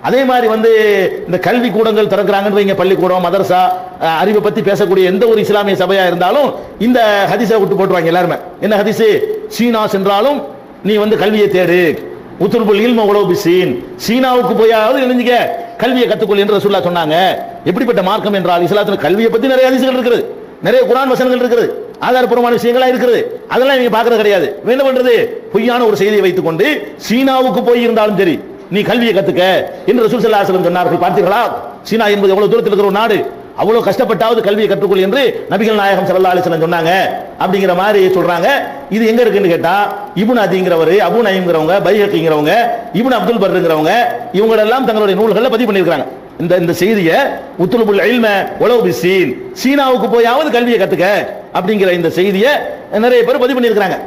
அதே மாதிரி இந்த கல்வி கூடங்கள் திறக்கிறாங்கன்னு வைங்க, பள்ளிக்கூடம் மதரசா அறிவை பத்தி பேசக்கூடிய எந்த ஒரு இஸ்லாமிய சபையா இருந்தாலும் இந்த ஹதீஸை விட்டு போட்டுருவாங்க எல்லாருமே. என்ன ஹதீஸ்? சீனா சென்றாலும் நீ கல்வியை தேடு, உத்துர்புல் இல்ம உலவு பிஸீன், சீனாவுக்கு போயாவது இணைஞ்சிக்க கல்வியை கத்துக்கொள் என்று ரசூலுல்லாஹ் சொன்னாங்க. எப்படிப்பட்ட மார்க்கம் என்றால் இஸ்லாத்தில் கல்வியை பத்தி நிறைய ஹதீஸ்கள் இருக்குது, நிறைய குர்ஆன் வசனங்கள் இருக்குது, ஆதாரப்பூர்வமான விஷயங்களா இருக்குது. அதெல்லாம் நீங்க பாக்குறது கிடையாது. என்ன பண்றது? பொய்யான ஒரு செய்தியை வைத்துக் கொண்டு சீனாவுக்கு போய் இருந்தாலும் சரி நீ கல்வியை கத்துக்க என்று ரசூல் ஸல்லல்லாஹு அலைஹி வஸல்லம் சொன்னார்கள். பார்த்தீர்களா? சீனா என்பது எவ்வளவு தூரத்தில் இருக்கிற ஒரு நாடு, அவ்வளவு கஷ்டப்பட்டாவது கல்வியை கற்றுக்கொள் என்று நபிகள் நாயகம் ஸல்லல்லாஹு அலைஹி வஸல்லம் சொன்னாங்க அப்படிங்கிற மாதிரி சொல்றாங்க. இது எங்க இருக்குன்னு கேட்டா இப்னு அதிங்கிறவர், அபூ நயீம்ங்கிறவங்க, பைஹக்கிங்கிறவங்க, இப்னு அப்துல் பர்ங்கிறவங்க இவங்க எல்லாம் தங்களுடைய நூல்களில் பதிவு பண்ணியிருக்காங்க. இந்த செய்தியை உத்துலுபுல் இல்ம உலவு பிஸீன், சீனாவுக்கு போயாவது கல்வியை கத்துக்க அப்படிங்கிற இந்த செய்தியை நிறைய பேர் பதிவு பண்ணியிருக்காங்க.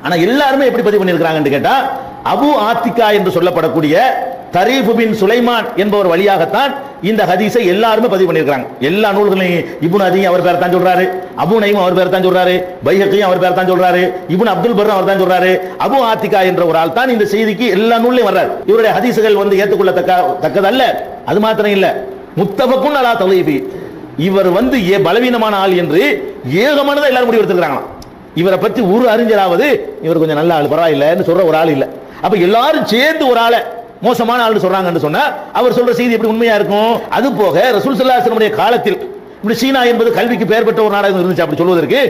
ஆனா எல்லாருமே எப்படி பதிவு பண்ணியிருக்காங்கன்னு கேட்டா அபு ஆத்திகா என்று சொல்லப்படக்கூடிய தரீஃப் பின் சுலைமான் என்பவர் வழியாகத்தான் இந்த ஹதீஸை எல்லாருமே பதிவு பண்ணியிருக்காங்க. எல்லா நூல்களையும் இப்னு அதி அவர் பேர் தான் சொல்றாரு, அபூ நயீம் அவர் பேர் தான் சொல்றாரு, பைஹக்கியும் அவர் பேர் தான் சொல்றாரு, இப்னு அப்துல் பர் அவர் தான் சொல்றாரு. அபு ஆத்திகா என்ற ஒரு ஆள் தான் இந்த செய்திக்கு எல்லா நூல்லையும் வர்றாரு. இவருடைய ஹதீஸுகள் ஏற்றுக்கொள்ளத்தக்கதல்ல. அது மாத்திரம் இல்ல, முத்தஃபக்குன் அலா தலீஃபி, இவர் பலவீனமான ஆள் என்று ஏகமானதை எல்லாரும் முடிவு எடுத்துக்கிறாங்க. இவரை பற்றி ஒரு அறிஞராவது இவர் கொஞ்சம் நல்ல ஆள் பரவாயில்லைன்னு சொல்ற ஒரு ஆள் இல்ல. அப்ப எல்லாரும் சேர்ந்து ஒரு ஆளை மோசமான ஆள் சொல்றாங்கன்னு சொன்னா அவர் சொல்ற செய்தி எப்படி உண்மையா இருக்கும்? அது போக ரசூல் ஸல்லல்லாஹு அலைஹி வஸல்லம் காலத்தில் இப்படி சீனா என்பது கல்விக்கு பெயர் பெற்ற ஒரு நாடாக இருந்துச்சு அப்படி சொல்வதற்கு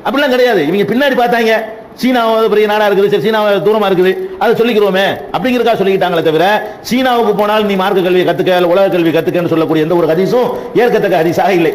அப்படிலாம் கிடையாது. இவங்க பின்னாடி பார்த்தாங்க சீனா பெரிய நாடா இருக்குது, சீனா தூரமா இருக்குது, அதை சொல்லிக்கிறோமே அப்படிங்கிறதுக்காக சொல்லிக்கிட்டாங்களே தவிர சீனாவுக்கு போனால் நீ மார்க்க கல்வியை கத்துக்க, உலக கல்வி கத்துக்கன்னு சொல்லக்கூடிய எந்த ஒரு ஹதீஸும் ஏற்கத்தக்க ஹதீஸாக இல்லை.